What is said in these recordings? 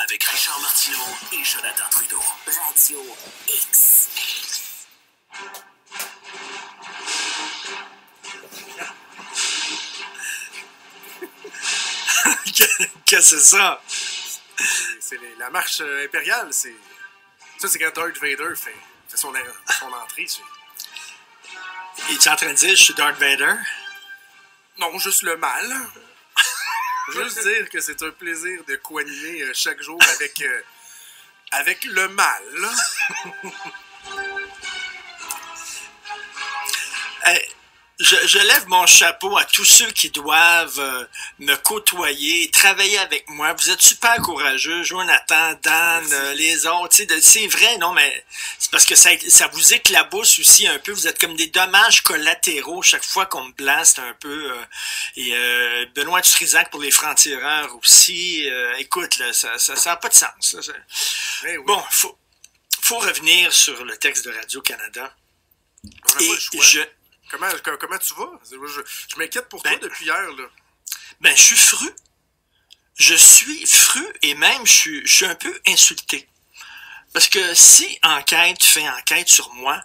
Avec Richard Martineau et Jonathan Trudeau. Radio X. Qu'est-ce que c'est ça? C'est la marche impériale. Ça, c'est quand Darth Vader fait son entrée. Es-tu en train de dire je suis Darth Vader? Non, juste le mal. Juste dire que c'est un plaisir de co-animer chaque jour avec le mal. Je lève mon chapeau à tous ceux qui doivent me côtoyer, travailler avec moi. Vous êtes super courageux, Jonathan, Dan, les autres. C'est vrai, non, mais c'est parce que ça vous éclabousse aussi un peu. Vous êtes comme des dommages collatéraux chaque fois qu'on me blaste un peu. Et Benoît Dutrisac pour les francs-tireurs aussi. Écoute, là, ça n'a pas de sens. Oui. Bon, faut revenir sur le texte de Radio-Canada. On n'a pas le choix. Comment tu vas? Je m'inquiète pour toi depuis hier, là. Ben, je suis fru. Je suis fru et même je suis un peu insulté. Parce que si Enquête fait enquête sur moi,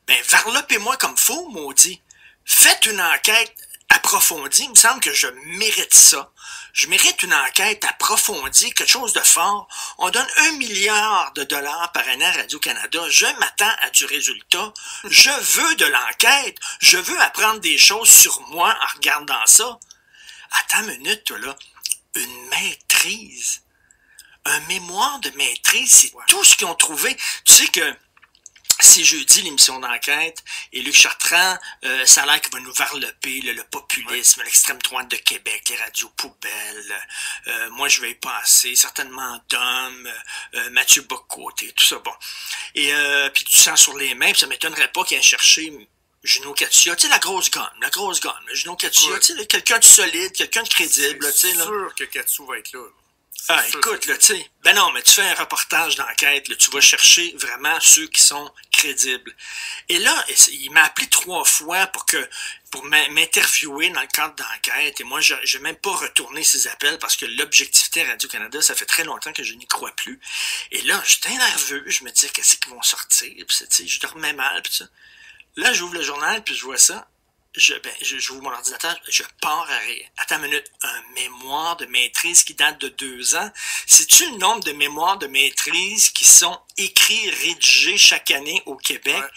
ben, varlopez-moi comme faux, maudit. Faites une enquête approfondie. Il me semble que je mérite ça. Je mérite une enquête approfondie, quelque chose de fort. On donne 1 milliard de dollars par année à Radio-Canada. Je m'attends à du résultat. Je veux de l'enquête. Je veux apprendre des choses sur moi en regardant ça. Attends une minute, toi, là. Une maîtrise. Un mémoire de maîtrise, c'est tout ce qu'ils ont trouvé. Tu sais que c'est jeudi l'émission d'enquête et Luc Chartrand, ça a l'air qu'il va nous varloper le populisme, l'extrême droite de Québec, les radios poubelles. Moi, je vais y passer, certainement Dom, Mathieu Bocoté, tout ça, bon. Et puis du sang sur les mains, puis ça m'étonnerait pas qu'il aille chercher Juno Katia, tu sais, la grosse gomme, Juno Katia, tu sais, quelqu'un de solide, quelqu'un de crédible, tu sais, là. C'est sûr que Katia va être là. Ah, écoute, là, tu sais, ben non, mais tu fais un reportage d'enquête, là, tu vas chercher vraiment ceux qui sont crédibles. Et là, il m'a appelé 3 fois pour m'interviewer dans le cadre d'enquête, et moi, je n'ai même pas retourné ces appels parce que l'objectivité à Radio-Canada, ça fait très longtemps que je n'y crois plus. Et là, j'étais nerveux, je me disais, qu'est-ce qu'ils vont sortir, puis tu sais, je dormais mal, puis ça. Là, j'ouvre le journal, puis je vois ça. J'ouvre mon ordinateur, je pars à rire. Attends une minute, un mémoire de maîtrise qui date de 2 ans. Sais-tu le nombre de mémoires de maîtrise qui sont écrits, rédigés chaque année au Québec? Ouais.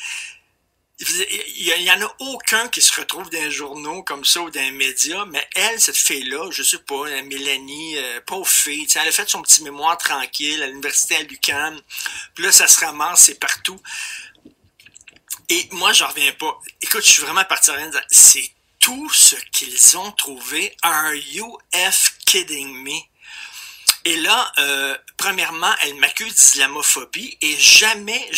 Il y en a aucun qui se retrouve dans les journaux comme ça ou dans les médias, mais elle, cette fille-là, je sais pas, Mélanie, pauvre fille, elle a fait son petit mémoire tranquille à l'université à l'UQAM, puis là, ça se ramasse, c'est partout. Et moi, j'en reviens pas. Écoute, je suis vraiment parti à rien de dire, c'est tout ce qu'ils ont trouvé. Are you kidding me? Et là, premièrement, elle m'accuse d'islamophobie et jamais,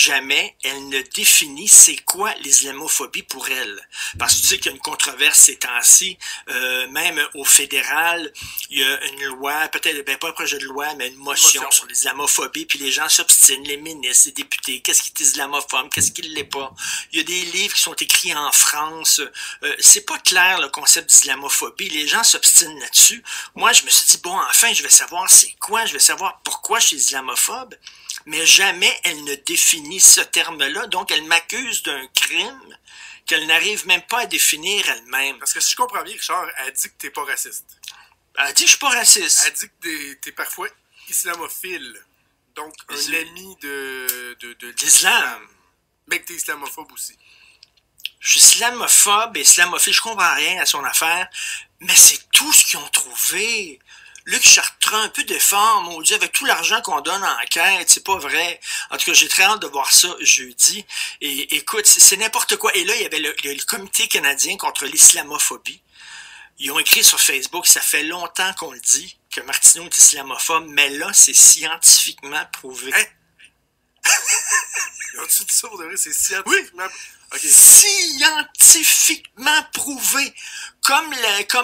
elle ne définit c'est quoi l'islamophobie pour elle. Parce que tu sais qu'il y a une controverse ces temps-ci, même au fédéral, il y a une loi, peut-être pas un projet de loi, mais une motion sur l'islamophobie, puis les gens s'obstinent, les ministres, les députés, qu'est-ce qui est islamophobe, qu'est-ce qui ne l'est pas. Il y a des livres qui sont écrits en France, c'est pas clair le concept d'islamophobie, les gens s'obstinent là-dessus. Moi, je me suis dit, bon, enfin, je vais savoir c'est quoi, je vais savoir pourquoi je suis islamophobe, mais jamais elle ne définit ce terme-là, donc elle m'accuse d'un crime qu'elle n'arrive même pas à définir elle-même. Parce que si je comprends bien, Richard, elle dit que t'es pas raciste. Elle dit que je suis pas raciste. Elle dit que t'es parfois islamophile, donc un ami de l'islam. Mais que t'es islamophobe aussi. Je suis islamophobe et islamophile, je comprends rien à son affaire, mais c'est tout ce qu'ils ont trouvé. Luc Chartrand, un peu d'effort, mon Dieu, avec tout l'argent qu'on donne en enquête, c'est pas vrai. En tout cas, j'ai très hâte de voir ça jeudi. Et écoute, c'est n'importe quoi. Et là, il y avait le Comité canadien contre l'islamophobie. Ils ont écrit sur Facebook, ça fait longtemps qu'on le dit, que Martineau est islamophobe, mais là, c'est scientifiquement prouvé. Hein? Ont-tu dit ça pour de vrai? C'est scientifiquement... Oui. Okay. Scientifiquement prouvé, comme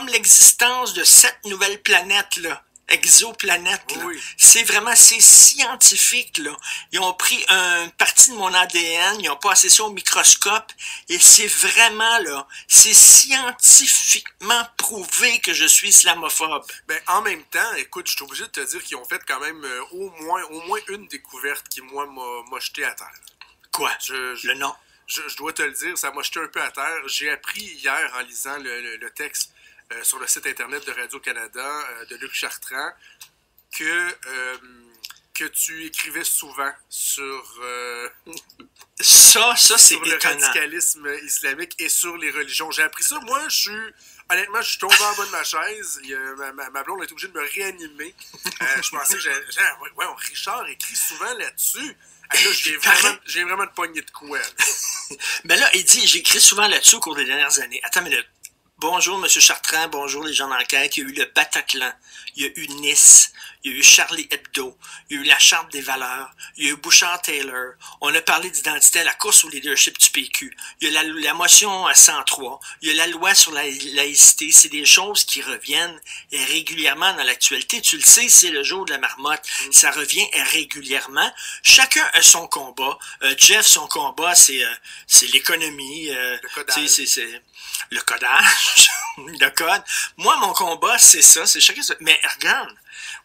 l'existence de 7 nouvelles planètes, là. exoplanète. Là. Oui. C'est vraiment, c'est scientifique. Là. Ils ont pris une partie de mon ADN, ils ont passé ça au microscope, et c'est vraiment, là, c'est scientifiquement prouvé que je suis islamophobe. Ben, en même temps, écoute, je suis obligé de te dire qu'ils ont fait quand même au moins une découverte qui, moi, m'a jeté à terre. Quoi? Je Le nom? je dois te le dire, ça m'a jeté un peu à terre. J'ai appris hier, en lisant le texte sur le site internet de Radio-Canada, de Luc Chartrand, que tu écrivais souvent sur, Ça c'est sur le étonnant. radicalisme islamique et sur les religions. J'ai appris ça. Moi, honnêtement, je suis tombé en bas de ma chaise. Ma blonde a été obligée de me réanimer. Je pensais que ouais, Richard écrit souvent là-dessus. Là, j'ai vraiment de poignée de quoi. Mais là, il dit, j'écris souvent là-dessus au cours des dernières années. Attends une minute. Bonjour, M. Chartrand, bonjour les gens d'enquête. Il y a eu le Bataclan, il y a eu Nice, il y a eu Charlie Hebdo, il y a eu la Charte des valeurs, il y a eu Bouchard-Taylor. On a parlé d'identité à la course au leadership du PQ. Il y a la motion à 103, il y a la loi sur la laïcité. C'est des choses qui reviennent régulièrement dans l'actualité. Tu le sais, c'est le jour de la marmotte. Ça revient régulièrement. Chacun a son combat. Jeff, son combat, c'est l'économie. Le codage. C'est le codage, le code. Moi, mon combat, c'est ça, c'est chacun. Mais regarde,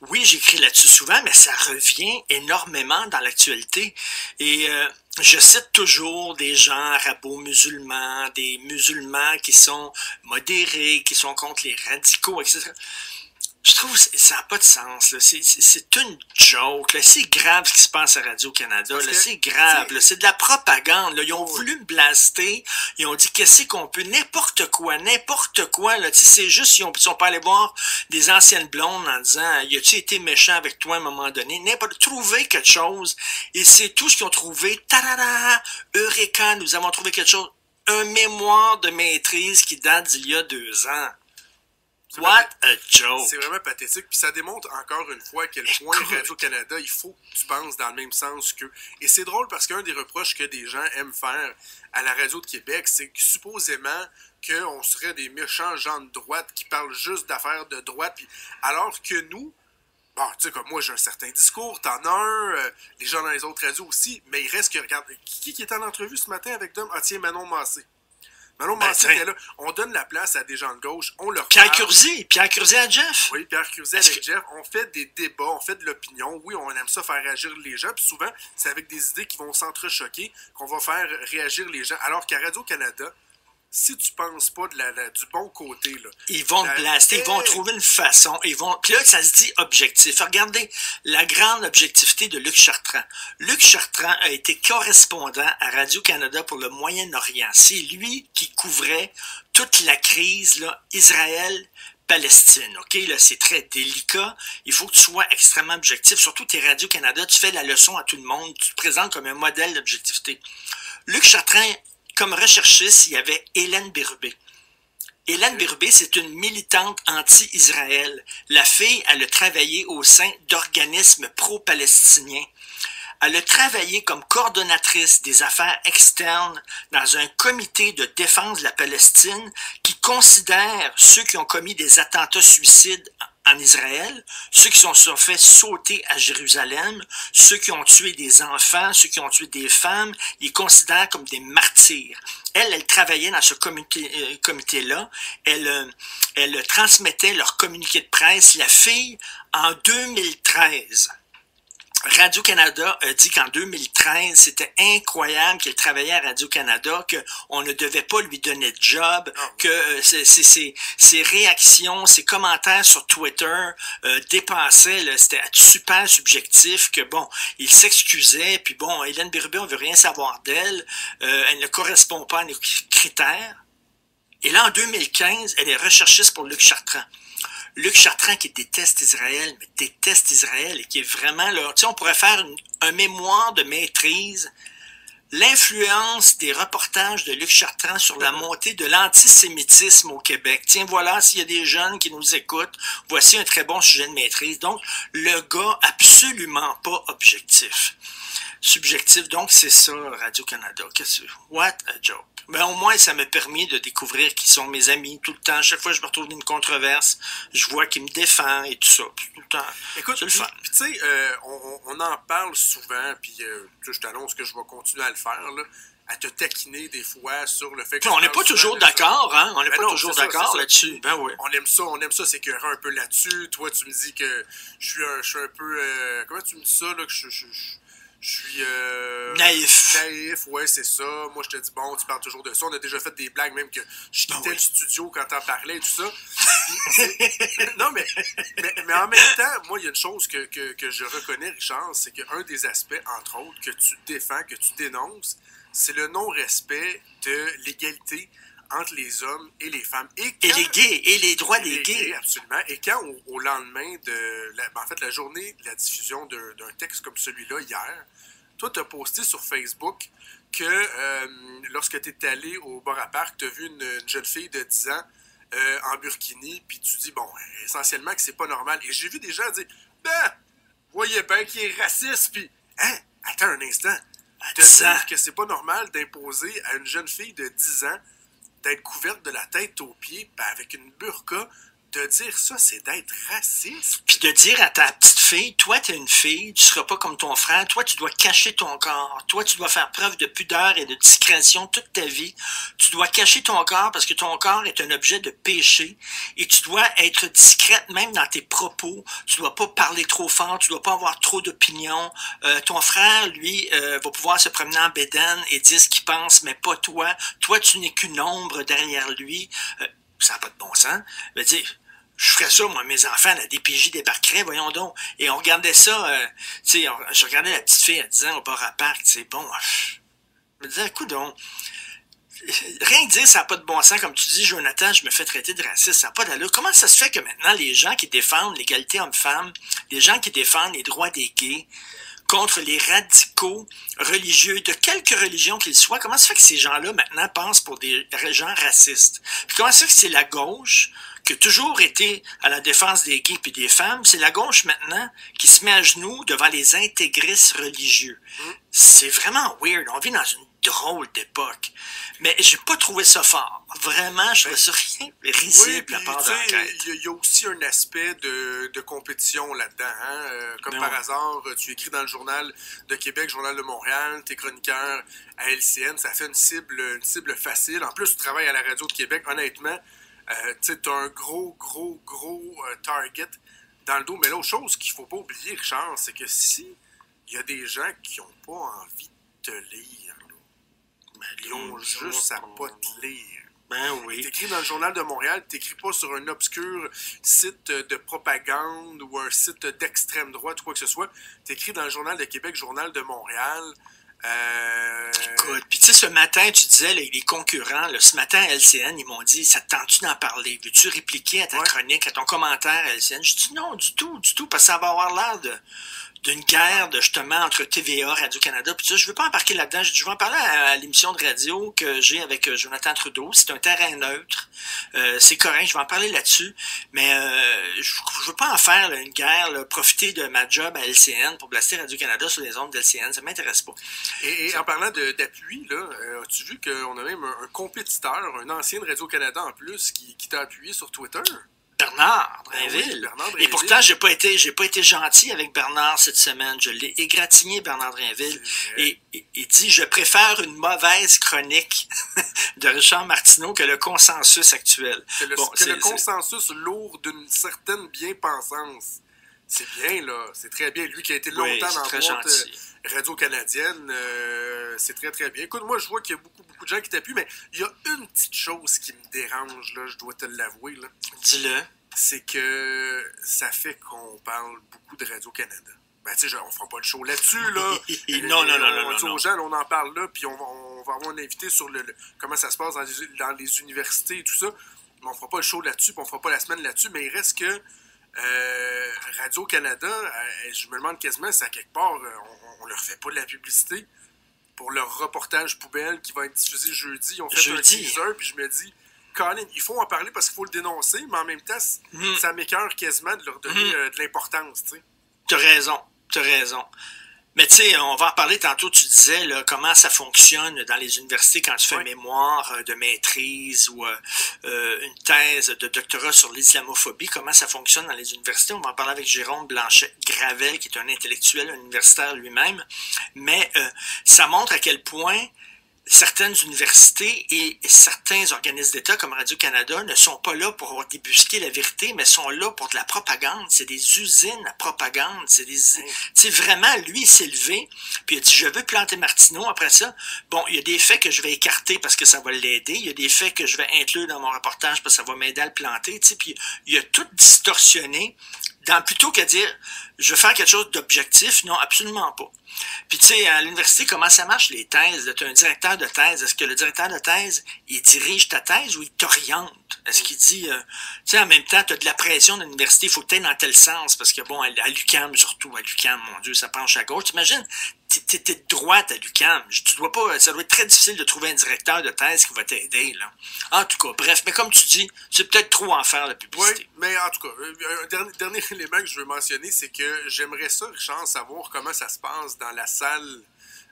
oui, j'écris là-dessus souvent, mais ça revient énormément dans l'actualité. Et je cite toujours des gens arabo-musulmans, des musulmans qui sont modérés, qui sont contre les radicaux, etc. Je trouve que ça n'a pas de sens. Là. C'est une joke. Là. C'est grave ce qui se passe à Radio-Canada. C'est grave. Là. C'est de la propagande. Là. Ils ont voulu me blaster. Ils ont dit qu'est-ce qu'on peut. N'importe quoi. Là. C'est juste ils sont pas allés voir des anciennes blondes en disant y a-tu été méchant avec toi à un moment donné. Trouver quelque chose. Et c'est tout ce qu'ils ont trouvé. Tarara! Eureka! Nous avons trouvé quelque chose. Un mémoire de maîtrise qui date d'il y a 2 ans. What a joke! C'est vraiment pathétique. Puis ça démontre encore une fois à quel point Radio-Canada, il faut que tu penses dans le même sens qu'eux. Et c'est drôle parce qu'un des reproches que des gens aiment faire à la radio de Québec, c'est que supposément qu'on serait des méchants gens de droite qui parlent juste d'affaires de droite. Puis, alors que nous, bon, tu sais, comme moi, j'ai un certain discours, t'en as un, les gens dans les autres radios aussi, mais il reste que, regarde, qui est en entrevue ce matin avec Dom? Ah tiens, Manon Massé. Manon Massé était là. On donne la place à des gens de gauche, on leur Pierre Curzi à Jeff. Oui, Pierre Curzi avec Jeff. On fait des débats, on fait de l'opinion. Oui, on aime ça faire réagir les gens. Puis souvent, c'est avec des idées qui vont s'entrechoquer qu'on va faire réagir les gens. Alors qu'à Radio-Canada, si tu penses pas du bon côté, là, ils vont te blaster, ils vont trouver une façon, puis là, ça se dit objectif. Regardez la grande objectivité de Luc Chartrand. Luc Chartrand a été correspondant à Radio-Canada pour le Moyen-Orient. C'est lui qui couvrait toute la crise, là, Israël-Palestine, OK? Là, c'est très délicat. Il faut que tu sois extrêmement objectif. Surtout tes Radio-Canada, tu fais la leçon à tout le monde. Tu te présentes comme un modèle d'objectivité. Luc Chartrand, comme recherchiste, il y avait Hélène Bérubé. Hélène Bérubé, c'est une militante anti-Israël. La fille, elle a travaillé au sein d'organismes pro-palestiniens. Elle a travaillé comme coordonnatrice des affaires externes dans un comité de défense de la Palestine qui considère ceux qui ont commis des attentats suicides en Israël, ceux qui sont fait sauter à Jérusalem, ceux qui ont tué des enfants, ceux qui ont tué des femmes, ils considèrent comme des martyrs. Elle travaillait dans ce comité-là. Elle transmettait leur communiqué de presse. La fille, en 2013, Radio-Canada a dit qu'en 2013, c'était incroyable qu'elle travaillait à Radio-Canada, qu'on ne devait pas lui donner de job, que ses réactions, ses commentaires sur Twitter dépassaient, c'était super subjectif, que bon, il s'excusait, puis bon, Hélène Bérubé, on veut rien savoir d'elle, elle ne correspond pas à nos critères. Et là, en 2015, elle est recherchiste pour Luc Chartrand. Luc Chartrand qui déteste Israël, mais déteste Israël et qui est vraiment là. Tu sais, on pourrait faire un mémoire de maîtrise l'influence des reportages de Luc Chartrand sur la montée de l'antisémitisme au Québec. Tiens, voilà, s'il y a des jeunes qui nous écoutent, voici un très bon sujet de maîtrise. Donc, le gars absolument pas objectif. Subjectif, donc c'est ça, Radio-Canada. What a joke. Mais au moins, ça m'a permis de découvrir qui sont mes amis tout le temps. Chaque fois que je me retrouve dans une controverse, je vois qui me défend et tout ça. Puis, tout le temps. Écoute, c'est le fun. tu sais, on en parle souvent, puis je t'annonce que je vais continuer à le faire, là, à te taquiner des fois sur le fait que... Puis on n'est pas toujours d'accord, hein? On n'est pas toujours d'accord là-dessus. Ben oui. On aime ça, s'écœurer un peu là-dessus. Toi, tu me dis que je suis un peu... comment tu me dis ça, là, que je suis naïf. Naïf, ouais, c'est ça. Moi, je te dis, bon, tu parles toujours de ça. On a déjà fait des blagues, même que je quittais le studio quand t'en parlais et tout ça. Non, mais en même temps, moi, il y a une chose que je reconnais, Richard, c'est qu'un des aspects, entre autres, que tu défends, que tu dénonces, c'est le non-respect de l'égalité entre les hommes et les femmes. Et les gays, et les droits des gays. Absolument. Et quand, au lendemain de... la journée de la diffusion d'un texte comme celui-là, hier, toi, tu as posté sur Facebook que lorsque tu es allé au bar à parc, tu as vu une jeune fille de 10 ans en burkini, puis tu dis, bon, essentiellement que c'est pas normal. Et j'ai vu des gens dire, voyez bien qu'il est raciste, puis, attends un instant. De dire que c'est pas normal d'imposer à une jeune fille de 10 ans d'être couverte de la tête aux pieds, avec une burqa, de dire ça, c'est d'être raciste. Puis de dire à ta petite fille, toi, t'es une fille, tu seras pas comme ton frère, toi, tu dois cacher ton corps, toi, tu dois faire preuve de pudeur et de discrétion toute ta vie, tu dois cacher ton corps parce que ton corps est un objet de péché et tu dois être discrète même dans tes propos, tu dois pas parler trop fort, tu dois pas avoir trop d'opinions, ton frère, lui, va pouvoir se promener en bédaine et dire ce qu'il pense, mais pas toi, toi, tu n'es qu'une ombre derrière lui, ça n'a pas de bon sens, mais tu sais, je ferais ça, moi, mes enfants, la DPJ débarquerait, voyons donc. Et on regardait ça, tu sais, je regardais la petite fille à 10 ans au bar à parc, tu sais, bon, je me disais, coudonc, rien que dire ça n'a pas de bon sens, comme tu dis, Jonathan, je me fais traiter de raciste, ça n'a pas d'allure. Comment ça se fait que maintenant, les gens qui défendent l'égalité homme-femme, les gens qui défendent les droits des gays, contre les radicaux religieux, de quelque religion qu'ils soient, comment ça fait que ces gens-là, maintenant, pensent pour des gens racistes? Puis comment ça fait que c'est la gauche qui a toujours été à la défense des gays et des femmes, c'est la gauche maintenant qui se met à genoux devant les intégristes religieux. C'est vraiment weird. On vit dans une drôle d'époque. Mais j'ai pas trouvé ça fort. Vraiment, je trouvais ça rien risible de la part de l'enquête. Il y a aussi un aspect de compétition là-dedans. Hein? Comme par hasard, tu écris dans le Journal de Québec, Journal de Montréal, t'es chroniqueur à LCN, ça fait une cible facile. En plus, tu travailles à la Radio de Québec, honnêtement. Tu as un gros target dans le dos. Mais l'autre chose qu'il faut pas oublier, Richard, c'est que si il y a des gens qui n'ont pas envie de te lire, là, ils ont juste à pas te lire. Ben oui. T'écris dans le Journal de Montréal, t'écris pas sur un obscur site de propagande ou un site d'extrême droite ou quoi que ce soit. T'écris dans le Journal de Québec, Journal de Montréal. Écoute, puis tu sais, ce matin, tu disais, là, les concurrents, là, ce matin à LCN, ils m'ont dit, ça te tente-tu d'en parler? Veux-tu répliquer à ta chronique, à ton commentaire à LCN? Je dis non, du tout, parce que ça va avoir l'air d'une guerre justement entre TVA, Radio-Canada, puis ça, je veux pas embarquer là-dedans. Je vais en parler à l'émission de radio que j'ai avec Jonathan Trudeau. C'est un terrain neutre. C'est correct, je vais en parler là-dessus. Mais je veux pas en faire là, une guerre, là, profiter de ma job à LCN pour blaster Radio-Canada sur les ondes d'LCN. Ça m'intéresse pas. Et en parlant d'appui, là, as-tu vu qu'on a même un compétiteur, un ancien de Radio-Canada en plus, qui t'a appuyé sur Twitter? Bernard Drinville. Et pourtant, j'ai pas été gentil avec Bernard cette semaine. Je l'ai égratigné, Bernard Drinville. Et il dit, je préfère une mauvaise chronique de Richard Martineau que le consensus actuel. Que le consensus lourd d'une certaine bien-pensance. C'est bien, là. C'est très bien. Lui qui a été longtemps dans la boîte radio-canadienne, c'est très, très bien. Écoute, moi, je vois qu'il y a beaucoup de gens qui t'appuient, mais il y a une petite chose qui me dérange, là, je dois te l'avouer, là. Dis-le. C'est que ça fait qu'on parle beaucoup de Radio-Canada. Ben, tu sais, on fera pas le show là-dessus, là. Non. On dit aux gens, on en parle là, puis on va avoir un invité sur comment ça se passe dans les universités et tout ça. Mais on fera pas le show là-dessus, puis on fera pas la semaine là-dessus, mais il reste que Radio-Canada, je me demande quasiment si à quelque part, on leur fait pas de la publicité. pour leur reportage poubelle qui va être diffusé jeudi. Ils ont fait un Jeudi. teaser, puis je me dis, Colin, il faut en parler parce qu'il faut le dénoncer, mais en même temps, ça m'écœure quasiment de leur donner de l'importance, tu sais. T'as raison, t'as raison. Mais tu sais, on va en parler tantôt, tu disais là, comment ça fonctionne dans les universités quand tu fais un mémoire de maîtrise ou une thèse de doctorat sur l'islamophobie, comment ça fonctionne dans les universités. On va en parler avec Jérôme Blanchet-Gravel, qui est un intellectuel, un universitaire lui-même. Mais ça montre à quel point certaines universités et certains organismes d'État comme Radio-Canada ne sont pas là pour débusquer la vérité, mais sont là pour de la propagande. C'est des usines à propagande. C'est des, tu sais, vraiment, lui, il s'est levé, puis il a dit, je veux planter Martineau. Après ça, bon, il y a des faits que je vais écarter parce que ça va l'aider. Il y a des faits que je vais inclure dans mon reportage parce que ça va m'aider à le planter. Tu sais, puis il a tout distorsionné. Plutôt qu'à dire, je veux faire quelque chose d'objectif, non, absolument pas. Puis tu sais, à l'université, comment ça marche les thèses? Tu as un directeur de thèse. Est-ce que le directeur de thèse, il dirige ta thèse ou il t'oriente? Est-ce qu'il dit, tu sais, en même temps, tu as de la pression de l'université, il faut que tu ailles dans tel sens, parce que bon, à l'UQAM surtout, à l'UQAM, mon Dieu, ça penche à gauche. T'imagines, t'es de droite à l'UQAM. Tu dois pas, ça doit être très difficile de trouver un directeur de thèse qui va t'aider, là. En tout cas, bref, mais comme tu dis, c'est peut-être trop en faire la publicité. Oui, mais en tout cas, un dernier élément que je veux mentionner, c'est que j'aimerais ça, Richard, savoir comment ça se passe dans la salle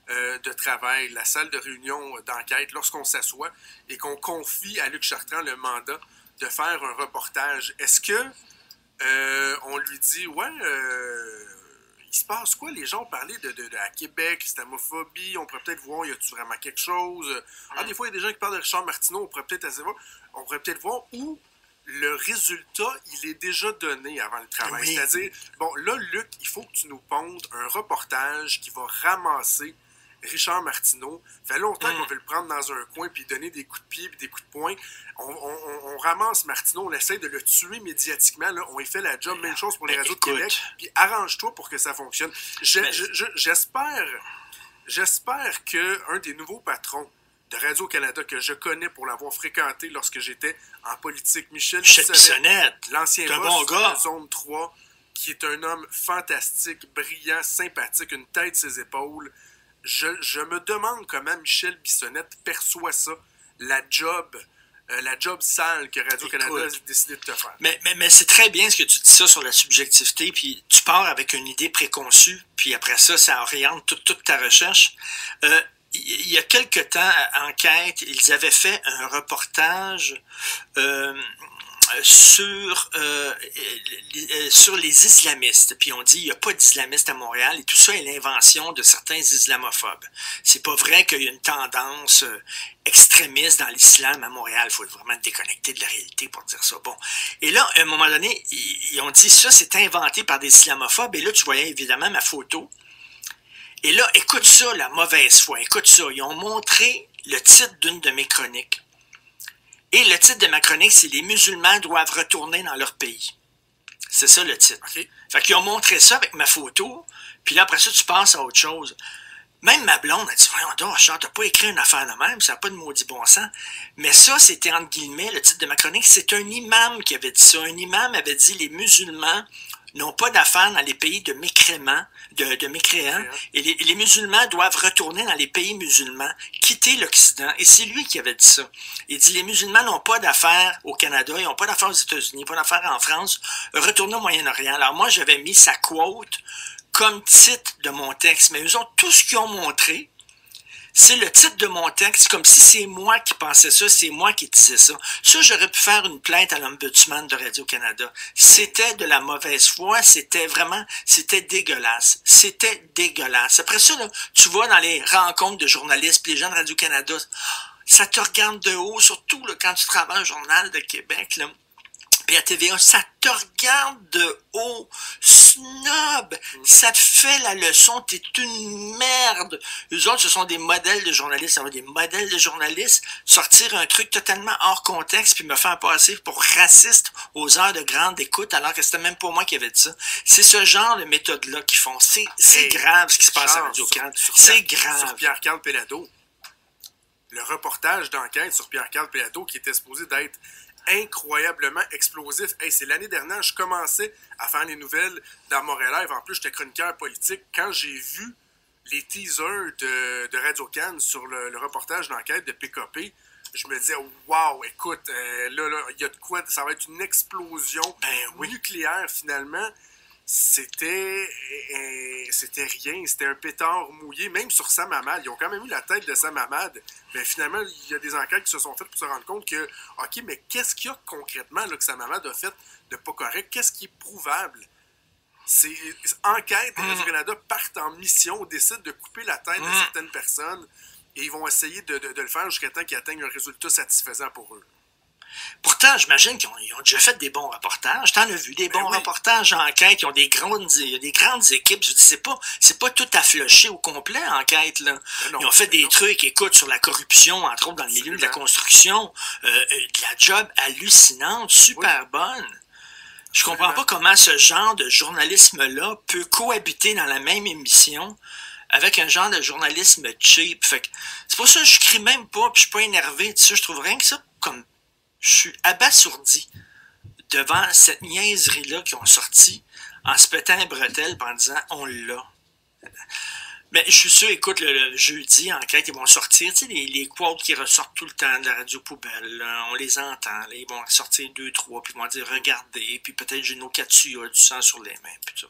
de travail, la salle de réunion d'enquête, lorsqu'on s'assoit et qu'on confie à Luc Chartrand le mandat de faire un reportage. Est-ce que on lui dit, il se passe quoi? Les gens ont parlé à Québec, islamophobie, on pourrait peut-être voir, y a-tu vraiment quelque chose? Des fois, il y a des gens qui parlent de Richard Martineau, on pourrait peut-être voir où le résultat, il est déjà donné avant le travail. Oui. C'est-à-dire, bon, là, Luc, il faut que tu nous pondes un reportage qui va ramasser Richard Martineau. Ça fait longtemps qu'on veut le prendre dans un coin puis donner des coups de pied puis des coups de poing. On ramasse Martineau, on essaie de le tuer médiatiquement. Là, on y fait la job. Même chose pour les radios de Québec. Puis arrange-toi pour que ça fonctionne. J'espère qu'un des nouveaux patrons de Radio-Canada que je connais pour l'avoir fréquenté lorsque j'étais en politique, Michel Bissonnette, l'ancien boss de Zone 3, qui est un homme fantastique, brillant, sympathique, une tête sur ses épaules. Je me demande comment Michel Bissonnette perçoit ça, la job sale que Radio-Canada a décidé de te faire. Mais c'est très bien ce que tu dis ça sur la subjectivité, puis tu pars avec une idée préconçue, puis après ça, ça oriente toute ta recherche. Il y a quelque temps, à Enquête, ils avaient fait un reportage sur les islamistes. Puis on dit il n'y a pas d'islamistes à Montréal et tout ça est l'invention de certains islamophobes. C'est pas vrai qu'il y a une tendance extrémiste dans l'islam à Montréal. Il faut vraiment être déconnecté de la réalité pour dire ça. Bon. Et là, à un moment donné, ils ont dit ça, c'est inventé par des islamophobes. Et là, tu voyais évidemment ma photo. Et là, écoute ça, la mauvaise foi. Écoute ça. Ils ont montré le titre d'une de mes chroniques. Et le titre de ma chronique, c'est « Les musulmans doivent retourner dans leur pays ». C'est ça le titre. Okay. Fait qu'ils ont montré ça avec ma photo, puis là, après ça, tu passes à autre chose. Même ma blonde a dit « Voyons donc, Richard, t'as pas écrit une affaire de même, ça n'a pas de maudit bon sens. » Mais ça, c'était entre guillemets, le titre de ma chronique, c'est un imam qui avait dit ça. Un imam avait dit « Les musulmans n'ont pas d'affaires dans les pays de mécréants, et les musulmans doivent retourner dans les pays musulmans, quitter l'Occident. » Et c'est lui qui avait dit ça. Il dit, les musulmans n'ont pas d'affaires au Canada, ils n'ont pas d'affaires aux États-Unis, pas d'affaires en France, retournez au Moyen-Orient. Alors moi, j'avais mis sa quote comme titre de mon texte, mais eux autres, tout ce qu'ils ont montré, c'est le titre de mon texte, comme si c'est moi qui pensais ça, c'est moi qui disais ça. Ça, j'aurais pu faire une plainte à l'Ombudsman de Radio-Canada. C'était de la mauvaise foi, c'était dégueulasse. C'était dégueulasse. Après ça, là, tu vois dans les rencontres de journalistes, puis les gens de Radio-Canada, ça te regarde de haut, surtout là, quand tu travailles au Journal de Québec, là. Puis à TVA, ça te regarde de haut, snob, ça te fait la leçon, t'es une merde. Eux autres, ce sont des modèles de journalistes, ça va des modèles de journalistes, sortir un truc totalement hors contexte, puis me faire passer pour raciste aux heures de grande écoute, alors que c'était même pas moi qui avait dit ça. C'est ce genre de méthode-là qu'ils font. C'est grave ce qui se passe à Radio-Can. C'est grave. Sur Pierre-Carl Péladeau, le reportage d'enquête sur Pierre-Carl Péladeau qui était supposé d'être incroyablement explosif. Hey, c'est l'année dernière, je commençais à faire les nouvelles dans Montréal. En plus, j'étais chroniqueur politique. Quand j'ai vu les teasers de Radio-Can sur le reportage d'enquête de PKP, je me disais, wow, écoute, là, il y a de quoi, ça va être une explosion nucléaire finalement. C'était rien, c'était un pétard mouillé, même sur Sam Hamad. Ils ont quand même eu la tête de Sam Hamad, mais finalement, il y a des enquêtes qui se sont faites pour se rendre compte que, OK, mais qu'est-ce qu'il y a concrètement là, que Sam Hamad a fait de pas correct? Qu'est-ce qui est prouvable? C'est enquête et Radio-Canada partent en mission, décident de couper la tête de certaines personnes et ils vont essayer de le faire jusqu'à temps qu'ils atteignent un résultat satisfaisant pour eux. Pourtant, j'imagine qu'ils ont déjà fait des bons reportages. T'en as vu des bons reportages Enquête. Ils ont des grandes équipes. Je dis, c'est pas tout affloché au complet, Enquête, là. Non, ils ont fait des trucs, écoute, sur la corruption, entre autres dans le milieu de la construction. De la job hallucinante, super bonne. Je comprends pas comment ce genre de journalisme-là peut cohabiter dans la même émission avec un genre de journalisme cheap. Fait que c'est pour ça que je crie même pas, puis je suis pas énervé. Tu sais, je trouve rien que ça comme... Je suis abasourdi devant cette niaiserie-là qu'ils ont sorti en se pétant les bretelles en disant « on l'a ». Mais je suis sûr, écoute, le jeudi, Enquête, ils vont sortir, tu sais, les quotes qui ressortent tout le temps de la radio poubelle, là, on les entend, là, ils vont sortir 2, 3, puis ils vont dire « regardez », puis peut-être Gino Catsu a du sang sur les mains, puis ça.